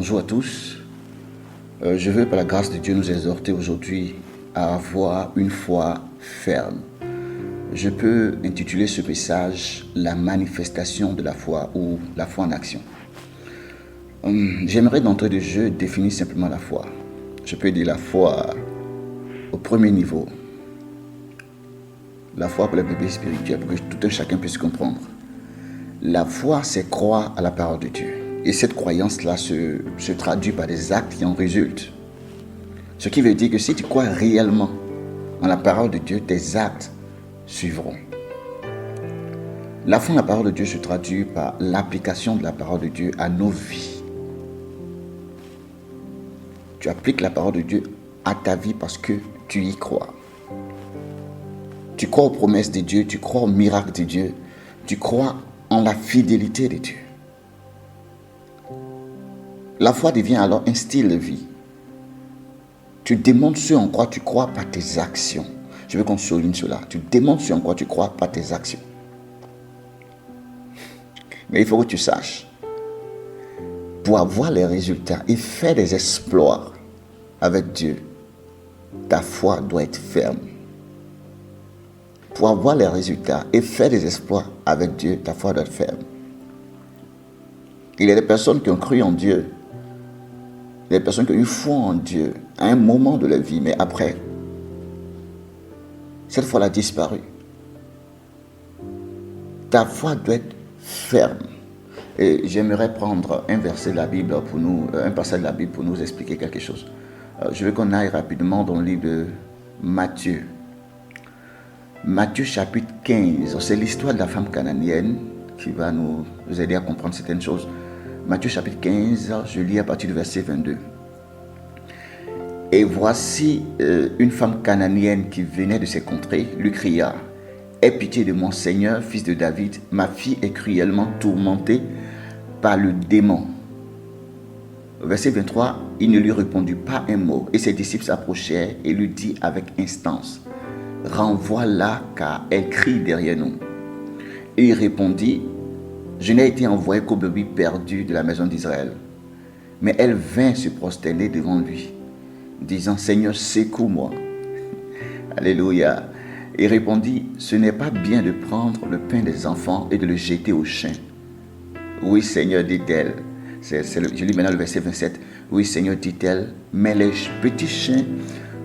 Bonjour à tous. Je veux par la grâce de Dieu nous exhorter aujourd'hui à avoir une foi ferme. Je peux intituler ce message la manifestation de la foi ou la foi en action. J'aimerais d'entrée de jeu définir simplement la foi. Je peux dire la foi au premier niveau. La foi pour les bébés spirituels, pour que tout un chacun puisse comprendre. La foi, c'est croire à la parole de Dieu. Et cette croyance-là se traduit par des actes qui en résultent. Ce qui veut dire que si tu crois réellement en la parole de Dieu, tes actes suivront. La foi en la parole de Dieu se traduit par l'application de la parole de Dieu à nos vies. Tu appliques la parole de Dieu à ta vie parce que tu y crois. Tu crois aux promesses de Dieu, tu crois aux miracles de Dieu, tu crois en la fidélité de Dieu. La foi devient alors un style de vie. Tu démontres ce en quoi tu crois par tes actions. Je veux qu'on souligne cela. Tu démontres ce en quoi tu crois par tes actions. Mais il faut que tu saches, pour avoir les résultats et faire des exploits avec Dieu, ta foi doit être ferme. Pour avoir les résultats et faire des exploits avec Dieu, ta foi doit être ferme. Il y a des personnes qui ont cru en Dieu. Il y a des personnes qui ont eu foi en Dieu à un moment de leur vie, mais après, cette foi a disparu. Ta foi doit être ferme. Et j'aimerais prendre un verset de la Bible pour nous, un passage de la Bible pour nous expliquer quelque chose. Je veux qu'on aille rapidement dans le livre de Matthieu. Matthieu chapitre 15, c'est l'histoire de la femme cananéenne qui va nous aider à comprendre certaines choses. Matthieu chapitre 15, je lis à partir du verset 22. Et voici une femme cananéenne qui venait de ces contrées, lui cria: aie pitié de moi, Seigneur, fils de David, ma fille est cruellement tourmentée par le démon. Verset 23, il ne lui répondit pas un mot, et ses disciples s'approchèrent et lui dit avec instance: renvoie-la, car elle crie derrière nous. Et il répondit: je n'ai été envoyé qu'aux brebis perdus de la maison d'Israël. Mais elle vint se prosterner devant lui, disant: Seigneur, secours-moi. Alléluia. Et répondit: ce n'est pas bien de prendre le pain des enfants et de le jeter aux chiens. Oui, Seigneur, dit-elle. Je lis maintenant le verset 27. Oui, Seigneur, dit-elle, mais les petits chiens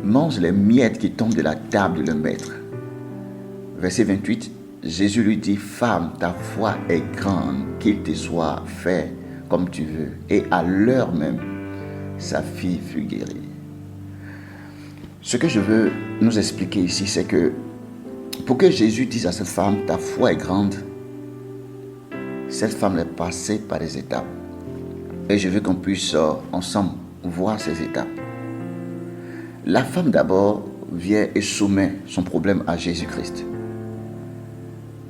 mangent les miettes qui tombent de la table de leur maître. Verset 28. Jésus lui dit: femme, ta foi est grande, qu'il te soit fait comme tu veux. Et à l'heure même, sa fille fut guérie. Ce que je veux nous expliquer ici, c'est que pour que Jésus dise à cette femme: ta foi est grande, cette femme est passée par des étapes. Et je veux qu'on puisse ensemble voir ces étapes. La femme d'abord vient et soumet son problème à Jésus-Christ.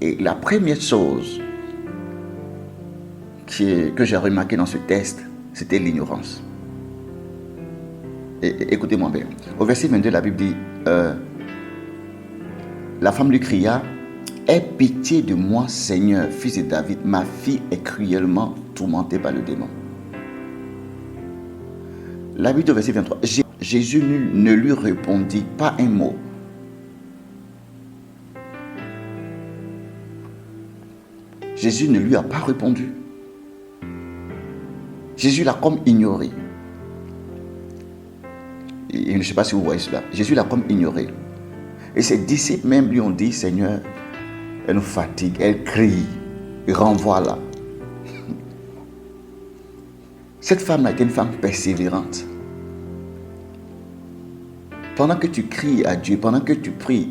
Et la première chose que j'ai remarqué dans ce texte, c'était l'ignorance. Et écoutez-moi bien. Au verset 22, la Bible dit, la femme lui cria: aie pitié de moi, Seigneur, fils de David, ma fille est cruellement tourmentée par le démon. La Bible au verset 23, Jésus ne lui répondit pas un mot. Jésus ne lui a pas répondu. Jésus l'a comme ignoré. Et je ne sais pas si vous voyez cela. Jésus l'a comme ignoré. Et ses disciples même lui ont dit: Seigneur, elle nous fatigue, elle crie, renvoie-la. Cette femme-là était une femme persévérante. Pendant que tu cries à Dieu, pendant que tu pries,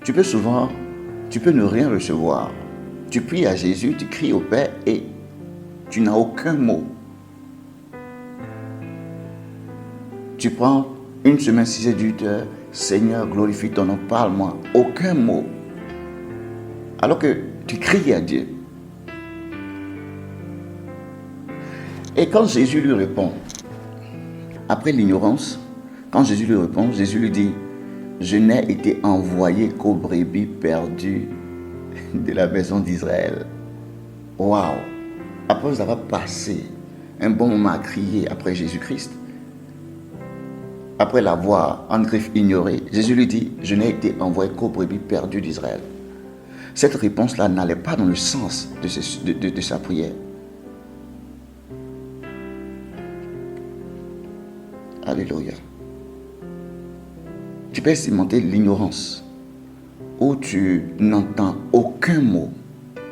tu peux ne rien recevoir. Tu pries à Jésus, tu cries au Père et tu n'as aucun mot. Tu prends une semaine, 6 et 8 heures, Seigneur, glorifie ton nom, parle-moi. Aucun mot. Alors que tu cries à Dieu. Et quand Jésus lui répond, après l'ignorance, quand Jésus lui répond, Jésus lui dit: je n'ai été envoyé qu'aux brebis perdues de la maison d'Israël. Waouh! Après avoir passé un bon moment à crier après Jésus-Christ. Après l'avoir en griffe ignoré, Jésus lui dit, je n'ai été envoyé qu'aux brebis perdues d'Israël. Cette réponse-là n'allait pas dans le sens de sa prière. Alléluia. Tu peux expérimenter l'ignorance où tu n'entends aucun mot.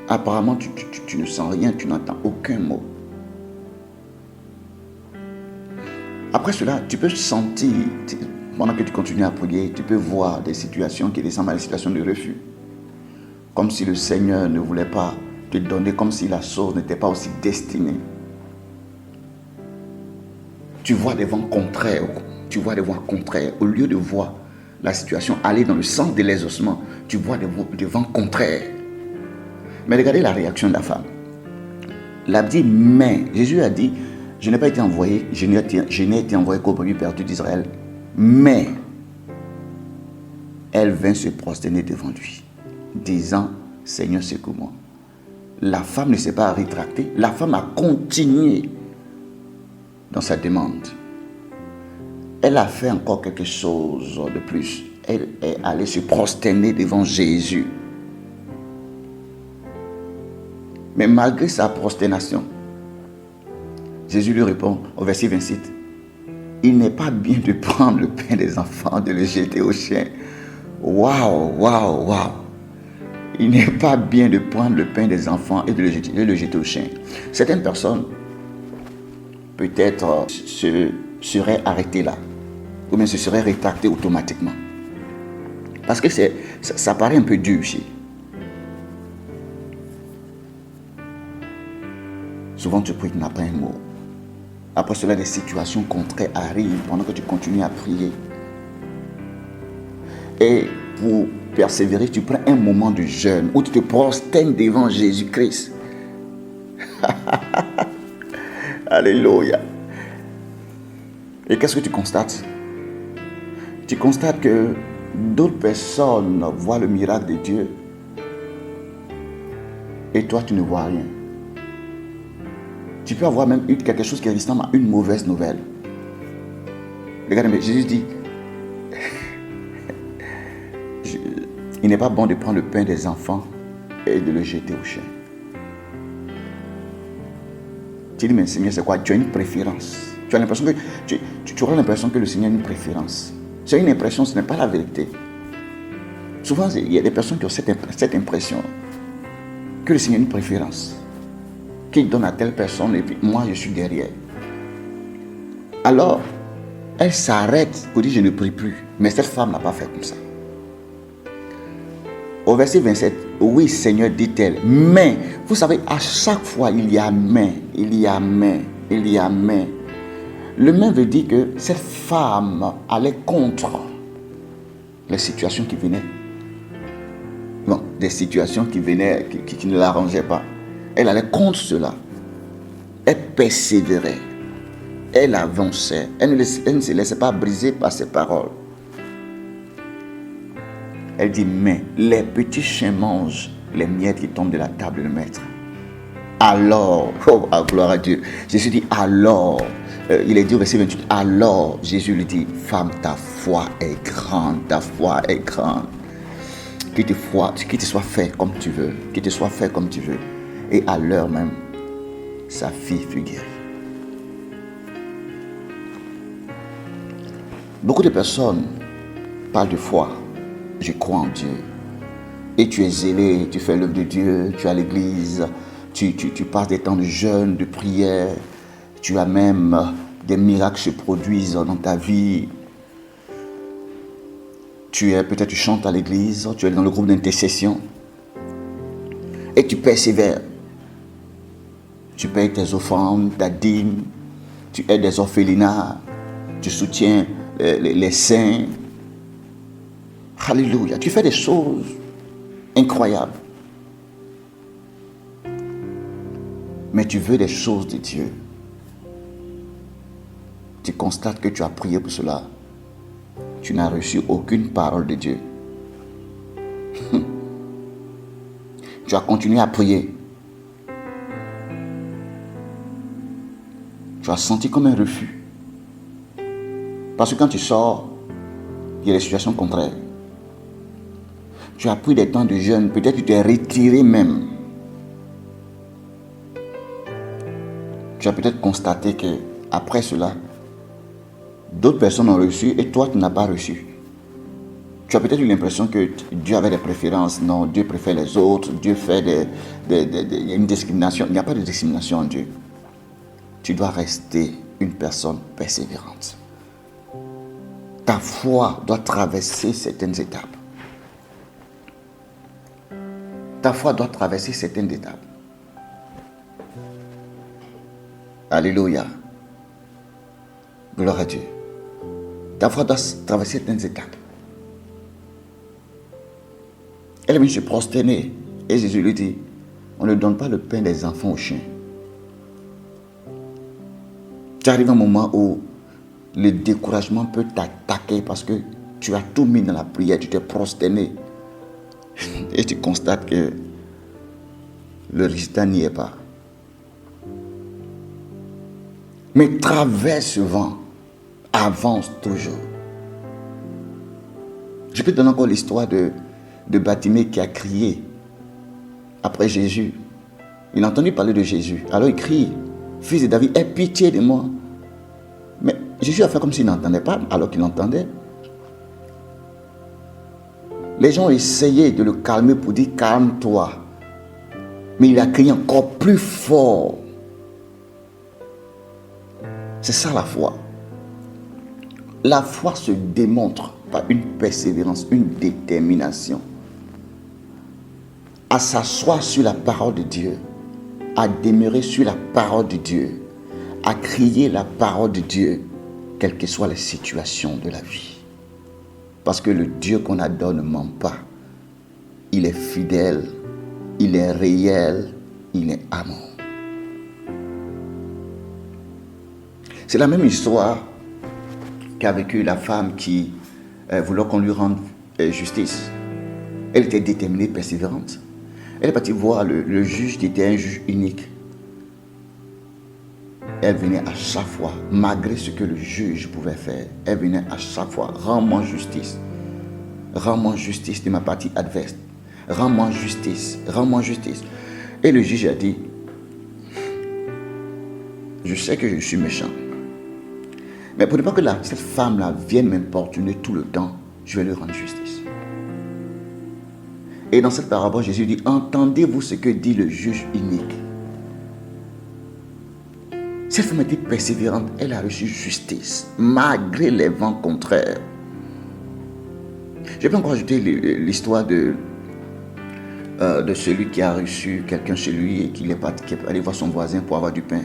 Apparemment, tu ne sens rien, tu n'entends aucun mot. Après cela, tu peux sentir, pendant que tu continues à prier, tu peux voir des situations qui ressemblent à des situations de refus. Comme si le Seigneur ne voulait pas te donner, comme si la chose n'était pas aussi destinée. Tu vois des vents contraires. Au lieu de voir la situation aller dans le sens de l'exaucement, tu vois des vents contraires. Mais regardez la réaction de la femme. Elle a dit, mais Jésus a dit, je n'ai pas été envoyé, je n'ai été envoyé qu'aux brebis perdues d'Israël. Mais elle vint se prosterner devant lui, disant, Seigneur, secours-moi. La femme ne s'est pas rétractée, la femme a continué dans sa demande. Elle a fait encore quelque chose de plus. Elle est allée se prosterner devant Jésus. Mais malgré sa prosternation, Jésus lui répond au verset 27, il n'est pas bien de prendre le pain des enfants, de le jeter aux chiens. Waouh. Il n'est pas bien de prendre le pain des enfants et de le jeter aux chiens. Certaines personnes, peut-être, se seraient arrêtées là, ou bien se seraient rétractées automatiquement. Parce que ça paraît un peu dur ici. Souvent tu pries, tu n'as pas un mot. Après cela, des situations contraires arrivent pendant que tu continues à prier. Et pour persévérer, tu prends un moment de jeûne où tu te prosternes devant Jésus-Christ. Alléluia. Et qu'est-ce que tu constates? Tu constates que d'autres personnes voient le miracle de Dieu et toi, tu ne vois rien. Tu peux avoir même eu quelque chose qui ressemble à une mauvaise nouvelle. Regardez, Jésus dit, il n'est pas bon de prendre le pain des enfants et de le jeter aux chiens. Tu dis, mais Seigneur, c'est quoi? Tu as une préférence. Tu as l'impression que tu auras l'impression que le Seigneur a une préférence. C'est une impression, ce n'est pas la vérité. Souvent, il y a des personnes qui ont cette impression que le Seigneur a une préférence, qu'il donne à telle personne et puis moi je suis derrière. Alors, elle s'arrête pour dire je ne prie plus. Mais cette femme n'a pas fait comme ça. Au verset 27, oui Seigneur, dit-elle, mais, vous savez, à chaque fois il y a mais. Le mais veut dire que cette femme allait contre les situations qui venaient. Non, des situations qui venaient, qui ne l'arrangeaient pas. Elle allait contre cela. Elle persévérait. Elle avançait. Elle ne se laissait pas briser par ses paroles. Elle dit, mais les petits chiens mangent les miettes qui tombent de la table de maître. Alors, oh, gloire à Dieu. Jésus dit, alors, il est dit au verset 28, alors, Jésus lui dit, femme, ta foi est grande, Qu'il te soit fait comme tu veux. Et à l'heure même, sa fille fut guérie. Beaucoup de personnes parlent de foi. Je crois en Dieu. Et tu es zélé, tu fais l'œuvre de Dieu, tu es à l'église, tu passes des temps de jeûne, de prière, tu as même des miracles se produisent dans ta vie. Peut-être tu chantes à l'église, tu es dans le groupe d'intercession et tu persévères. Tu payes tes offrandes, ta dîme, tu aides des orphelinats, tu soutiens les saints. Alléluia, tu fais des choses incroyables. Mais tu veux des choses de Dieu. Tu constates que tu as prié pour cela. Tu n'as reçu aucune parole de Dieu. Tu as continué à prier. tu as senti comme un refus. Parce que quand tu sors, il y a des situations contraires. Tu as pris des temps de jeûne, peut-être tu t'es retiré même. Tu as peut-être constaté que après cela, d'autres personnes ont reçu et toi tu n'as pas reçu. Tu as peut-être eu l'impression que Dieu avait des préférences. Non, Dieu préfère les autres. Dieu fait une discrimination. Il n'y a pas de discrimination en Dieu. Tu dois rester une personne persévérante. Ta foi doit traverser certaines étapes. Ta foi doit traverser certaines étapes. Alléluia. Gloire à Dieu. Ta foi doit traverser certaines étapes. Elle est venue se prosterner. Et Jésus lui dit, on ne donne pas le pain des enfants aux chiens. Tu arrives à un moment où le découragement peut t'attaquer parce que tu as tout mis dans la prière, tu t'es prosterné. Et tu constates que le résultat n'y est pas. Mais traverse ce vent, avance toujours. Je peux te donner encore l'histoire de Bartimée qui a crié après Jésus. Il a entendu parler de Jésus. Alors il crie, fils de David, aie pitié de moi. Mais Jésus a fait comme s'il n'entendait pas, alors qu'il entendait. Les gens ont essayé de le calmer pour dire calme-toi. Mais il a crié encore plus fort. C'est ça la foi. La foi se démontre par une persévérance, une détermination à s'asseoir sur la parole de Dieu, à demeurer sur la parole de Dieu, à crier la parole de Dieu, quelles que soient les situations de la vie. Parce que le Dieu qu'on adore ne ment pas. Il est fidèle, il est réel, il est amour. C'est la même histoire qu'a vécu la femme qui voulait qu'on lui rende justice. Elle était déterminée, persévérante. Elle est partie voir le juge qui était un juge unique. Elle venait à chaque fois, malgré ce que le juge pouvait faire, elle venait à chaque fois, rends-moi justice. Rends-moi justice de ma partie adverse. Rends-moi justice, rends-moi justice. Et le juge a dit, je sais que je suis méchant. Mais pour ne pas que cette femme-là vienne m'importuner tout le temps, je vais lui rendre justice. Et dans cette parabole, Jésus dit, entendez-vous ce que dit le juge unique? Cette femme était persévérante, elle a reçu justice, malgré les vents contraires. Je peux encore ajouter l'histoire de celui qui a reçu quelqu'un chez lui et qui est allé voir son voisin pour avoir du pain.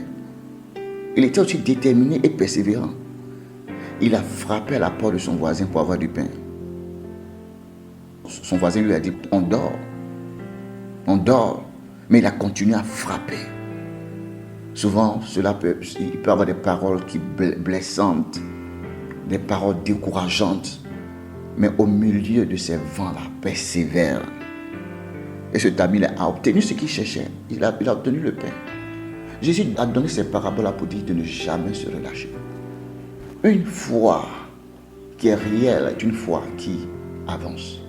Il était aussi déterminé et persévérant. Il a frappé à la porte de son voisin pour avoir du pain. Son voisin lui a dit, on dort. On dort. Mais il a continué à frapper. Souvent, il peut avoir des paroles blessantes, des paroles décourageantes. Mais au milieu de ces vents-là, persévère. Et cet ami-là a obtenu ce qu'il cherchait. Il a obtenu le pain. Jésus a donné ces paraboles-là pour dire de ne jamais se relâcher. Une foi qui est réelle est une foi qui avance.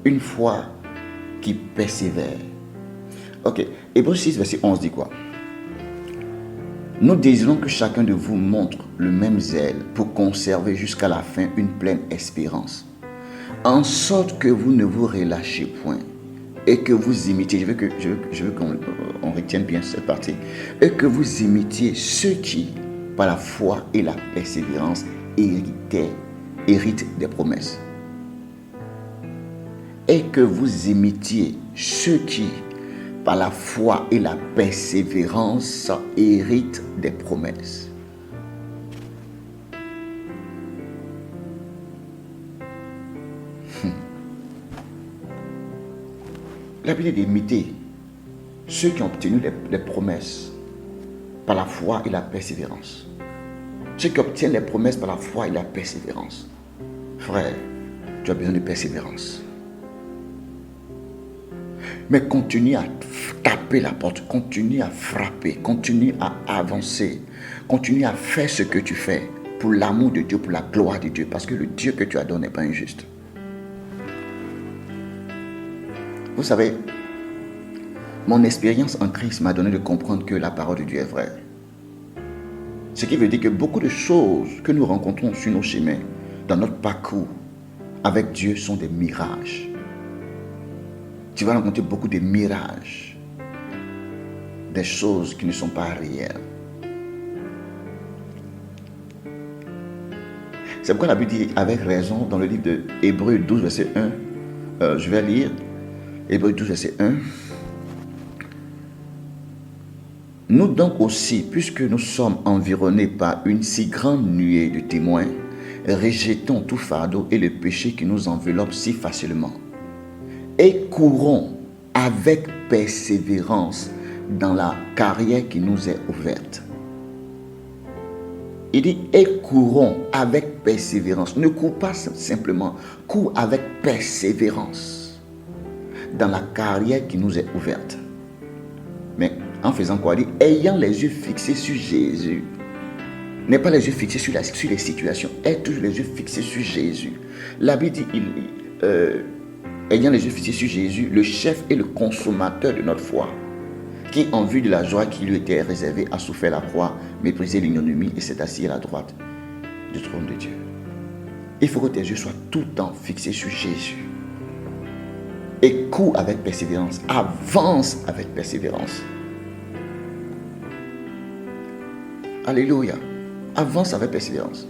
Une foi qui persévère. Ok. Hébreux 6, verset 11 dit quoi? Nous désirons que chacun de vous montre le même zèle pour conserver jusqu'à la fin une pleine espérance. En sorte que vous ne vous relâchez point et que vous imitiez, je veux qu'on retienne bien cette partie, et que vous imitiez ceux qui, par la foi et la persévérance, héritent des promesses. Et que vous imitiez ceux qui, par la foi et la persévérance, héritent des promesses. La Bible dit d'imiter ceux qui ont obtenu les promesses par la foi et la persévérance. Ceux qui obtiennent les promesses par la foi et la persévérance. Frère, tu as besoin de persévérance. Mais continue à taper la porte, continue à frapper, continue à avancer, continue à faire ce que tu fais pour l'amour de Dieu, pour la gloire de Dieu, parce que le Dieu que tu adores n'est pas injuste. Vous savez, mon expérience en Christ m'a donné de comprendre que la parole de Dieu est vraie. Ce qui veut dire que beaucoup de choses que nous rencontrons sur nos chemins, dans notre parcours avec Dieu, sont des mirages. Tu vas rencontrer beaucoup de mirages, des choses qui ne sont pas réelles. C'est pourquoi la Bible dit avec raison dans le livre de Hébreux 12, verset 1. Je vais lire Hébreux 12, verset 1. Nous donc aussi, puisque nous sommes environnés par une si grande nuée de témoins, rejetons tout fardeau et le péché qui nous enveloppe si facilement, et courons avec persévérance dans la carrière qui nous est ouverte. Il dit, et courons avec persévérance. Ne cours pas simplement, cours avec persévérance dans la carrière qui nous est ouverte. Mais en faisant quoi? Il dit, ayant les yeux fixés sur Jésus. N'est pas les yeux fixés sur les situations, aie toujours les yeux fixés sur Jésus. La Bible dit, ayant les yeux fixés sur Jésus, le chef et le consommateur de notre foi, qui, en vue de la joie qui lui était réservée, a souffert la croix, méprisé l'ignominie et s'est assis à la droite du trône de Dieu. Il faut que tes yeux soient tout le temps fixés sur Jésus. Et cours avec persévérance, avance avec persévérance. Alléluia. Avance avec persévérance.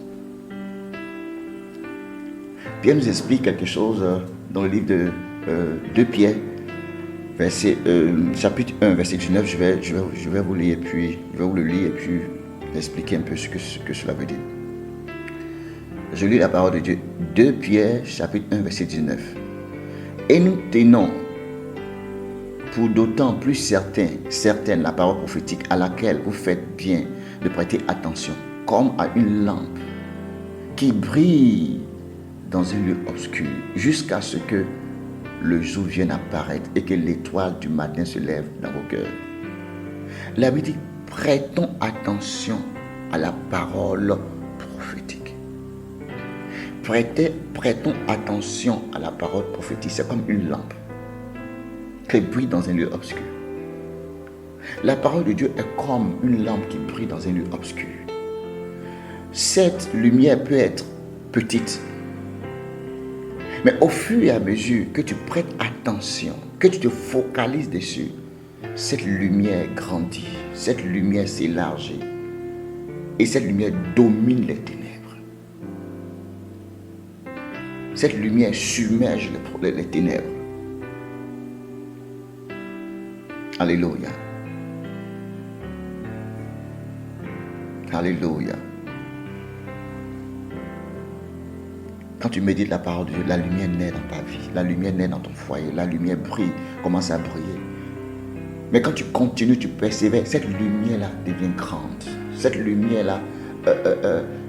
Pierre nous explique quelque chose dans le livre de 2 Pierre, chapitre 1, verset 19. Je vais vous lire et puis je vais vous le lire et puis expliquer un peu ce que cela veut dire. Je lis la parole de Dieu. 2 Pierre, chapitre 1, verset 19. Et nous tenons pour d'autant plus certaine la parole prophétique à laquelle vous faites bien de prêter attention, comme à une lampe qui brille dans un lieu obscur, jusqu'à ce que le jour vienne apparaître et que l'étoile du matin se lève dans vos cœurs. La Bible dit, prêtons attention à la parole prophétique. Prêtons attention à la parole prophétique. C'est comme une lampe qui brille dans un lieu obscur. La parole de Dieu est comme une lampe qui brille dans un lieu obscur. Cette lumière peut être petite, mais au fur et à mesure que tu prêtes attention, que tu te focalises dessus, cette lumière grandit, cette lumière s'élargit et cette lumière domine les ténèbres. Cette lumière submerge les ténèbres. Alléluia. Alléluia. Quand tu médites la parole de Dieu, la lumière naît dans ta vie, la lumière naît dans ton foyer, la lumière brille, commence à briller. Mais quand tu continues, tu persévères, cette lumière-là devient grande. Cette lumière-là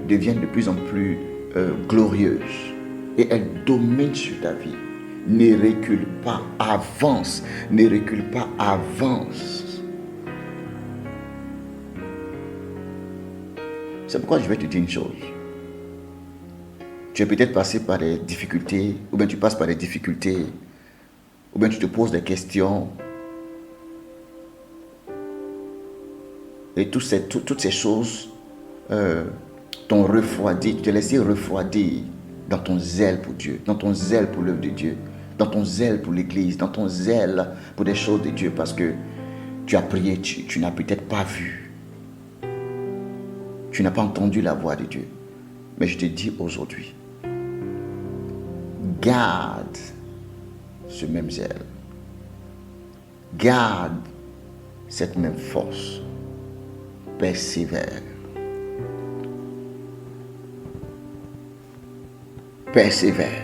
devient de plus en plus glorieuse. Et elle domine sur ta vie. Ne recule pas, avance. Ne recule pas, avance. C'est pourquoi je vais te dire une chose. Tu es peut-être passé par des difficultés, ou bien tu passes par des difficultés, ou bien tu te poses des questions. Et toutes ces choses t'ont refroidi, tu t'es laissé refroidir dans ton zèle pour Dieu, dans ton zèle pour l'œuvre de Dieu, dans ton zèle pour l'église, dans ton zèle pour des choses de Dieu, parce que tu as prié, tu n'as peut-être pas vu. Tu n'as pas entendu la voix de Dieu. Mais je te dis aujourd'hui, garde ce même zèle. Garde cette même force. Persévère. Persévère.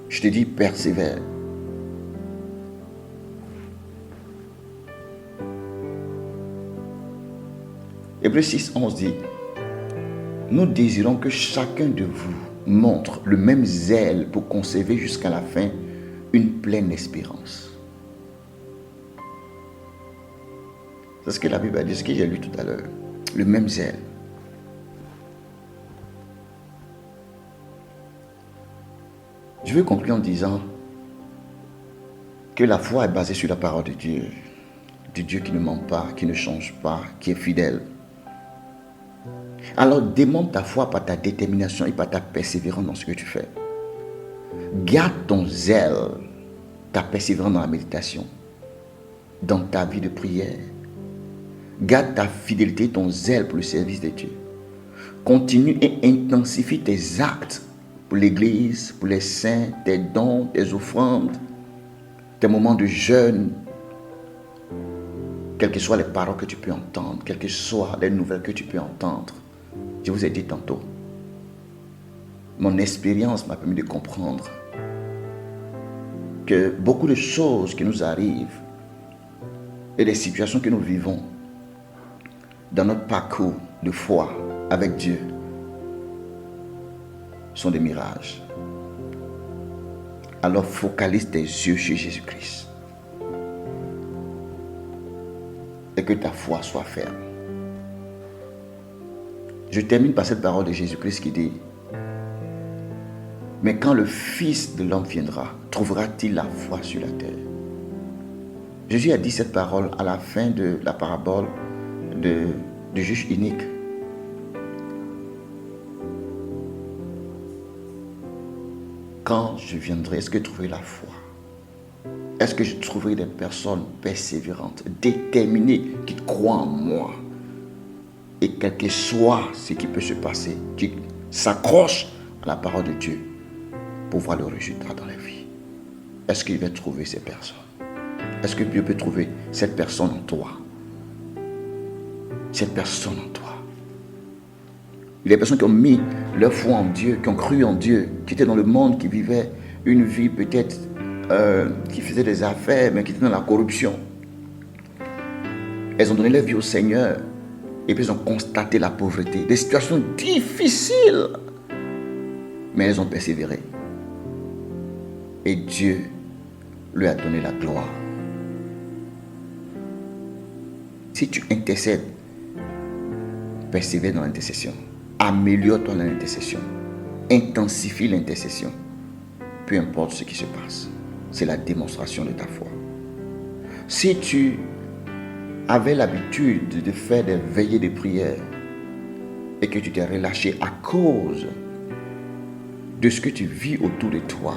Je te dis persévère. Hébreux 6, 11 dit, nous désirons que chacun de vous montre le même zèle pour conserver jusqu'à la fin une pleine espérance. C'est ce que la Bible a dit, ce que j'ai lu tout à l'heure. Le même zèle. Je veux conclure en disant que la foi est basée sur la parole de Dieu. De Dieu qui ne ment pas, qui ne change pas, qui est fidèle. Alors démontre ta foi par ta détermination et par ta persévérance dans ce que tu fais. Garde ton zèle, ta persévérance dans la méditation, dans ta vie de prière. Garde ta fidélité, ton zèle pour le service de Dieu. Continue et intensifie tes actes pour l'Église, pour les saints, tes dons, tes offrandes, tes moments de jeûne, quelles que soient les paroles que tu peux entendre, quelles que soient les nouvelles que tu peux entendre. Je vous ai dit tantôt, mon expérience m'a permis de comprendre que beaucoup de choses qui nous arrivent et des situations que nous vivons dans notre parcours de foi avec Dieu sont des mirages. Alors focalise tes yeux sur Jésus-Christ et que ta foi soit ferme. Je termine par cette parole de Jésus-Christ qui dit: mais quand le Fils de l'homme viendra, trouvera-t-il la foi sur la terre? Jésus a dit cette parole à la fin de la parabole du juge inique. Quand je viendrai, est-ce que je trouverai la foi? Est-ce que je trouverai des personnes persévérantes, déterminées, qui croient en moi? Et quel que soit ce qui peut se passer, qui s'accrochent à la parole de Dieu pour voir le résultat dans la vie. Est-ce qu'il va trouver ces personnes? Est-ce que Dieu peut trouver cette personne en toi? Cette personne en toi. Il y a des personnes qui ont mis leur foi en Dieu, qui ont cru en Dieu, qui étaient dans le monde, qui vivaient une vie peut-être, qui faisaient des affaires, mais qui étaient dans la corruption. Elles ont donné leur vie au Seigneur et puis elles ont constaté la pauvreté, des situations difficiles, mais elles ont persévéré. Et Dieu lui a donné la gloire. Si tu intercèdes, persévère dans l'intercession. Améliore-toi dans l'intercession. Intensifie l'intercession. Peu importe ce qui se passe. C'est la démonstration de ta foi. Si tu avais l'habitude de faire des veillées de prière et que tu t'es relâché à cause de ce que tu vis autour de toi,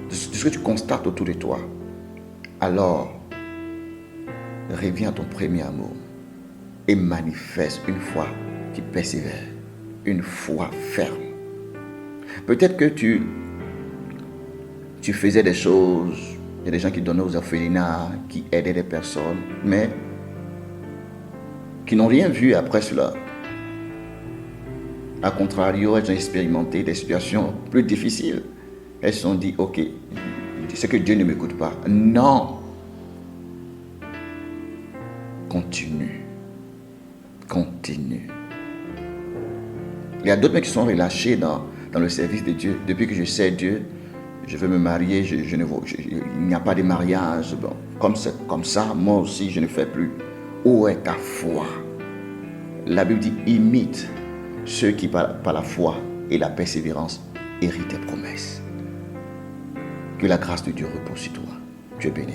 de ce que tu constates autour de toi, alors reviens à ton premier amour et manifeste une foi qui persévère, une foi ferme. Peut-être que tu faisais des choses, il y a des gens qui donnaient aux orphelinats, qui aidaient des personnes, mais qui n'ont rien vu après cela. A contrario, elles ont expérimenté des situations plus difficiles. Elles se sont dit, ok, c'est que Dieu ne m'écoute pas. Non. Continue. Continue. Il y a d'autres qui sont relâchés dans le service de Dieu. Depuis que je sais Dieu, je veux me marier, il n'y a pas de mariage. Bon, comme ça, moi aussi, je ne fais plus. Où est ta foi? La Bible dit, imite ceux qui, par la foi et la persévérance, héritent des promesses. Que la grâce de Dieu repose sur toi. Tu es béni.